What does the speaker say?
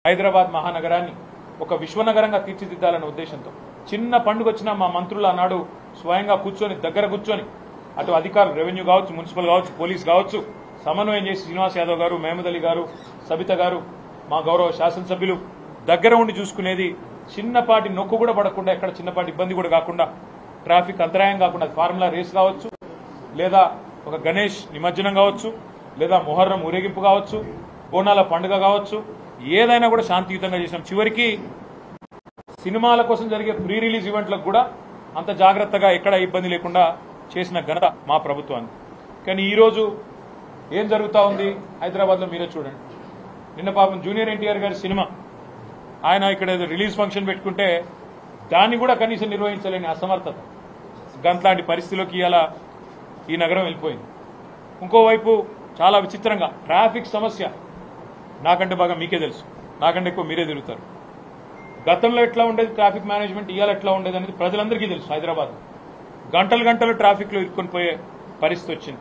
హైదరాబాద్ మహానగరాన్ని ఒక విశ్వనగరంగా తీర్చిదిద్దాలనే ఉద్దేశంతో చిన్న పండుగ వచ్చినా మా మంత్రులు ఆనాడు స్వయంగా కూర్చొని దగ్గర కూర్చొని అటు అధికారులు రెవెన్యూ కావచ్చు, మున్సిపల్ కావచ్చు, పోలీస్ కావచ్చు సమన్వయం చేసి శ్రీనివాస్ యాదవ్ గారు, మహమూద్ అలీ గారు, సబిత గారు, మా గౌరవ శాసనసభ్యులు దగ్గర ఉండి చూసుకునేది. చిన్నపాటి నొక్కు కూడా పడకుండా, ఎక్కడ చిన్నపాటి ఇబ్బంది కూడా కాకుండా, ట్రాఫిక్ అంతరాయం కాకుండా, ఫార్ములా రేస్ కావచ్చు, లేదా ఒక గణేష్ నిమజ్జనం కావచ్చు, లేదా మొహర్రం ఊరేగింపు కావచ్చు, బోనాల పండుగ కావచ్చు, ఏదైనా కూడా శాంతియుతంగా చేసినాం. చివరికి సినిమాల కోసం జరిగే ప్రీ రిలీజ్ ఈవెంట్లకు కూడా అంత జాగ్రత్తగా ఎక్కడ ఇబ్బంది లేకుండా చేసిన ఘనత మా ప్రభుత్వానికి. కానీ ఈరోజు ఏం జరుగుతూ ఉంది హైదరాబాద్లో మీరే చూడండి. నిన్న పాపం జూనియర్ ఎన్టీఆర్ గారి సినిమా ఆయన ఇక్కడ రిలీజ్ ఫంక్షన్ పెట్టుకుంటే దాన్ని కూడా కనీసం నిర్వహించలేని అసమర్థత, గంట్లాంటి పరిస్థితిలోకి ఇలా ఈ నగరం వెళ్ళిపోయింది. ఇంకోవైపు చాలా విచిత్రంగా ట్రాఫిక్ సమస్య నాకంటే బాగా మీకే తెలుసు, నాకంటే ఎక్కువ మీరే తిరుగుతారు. గతంలో ఎట్లా ఉండేది ట్రాఫిక్ మేనేజ్మెంట్, ఇవాళ ఎట్లా ఉండేది అనేది ప్రజలందరికీ తెలుసు. హైదరాబాద్ గంటలు గంటలు ట్రాఫిక్లో ఇరుక్కొని పోయే పరిస్థితి వచ్చింది.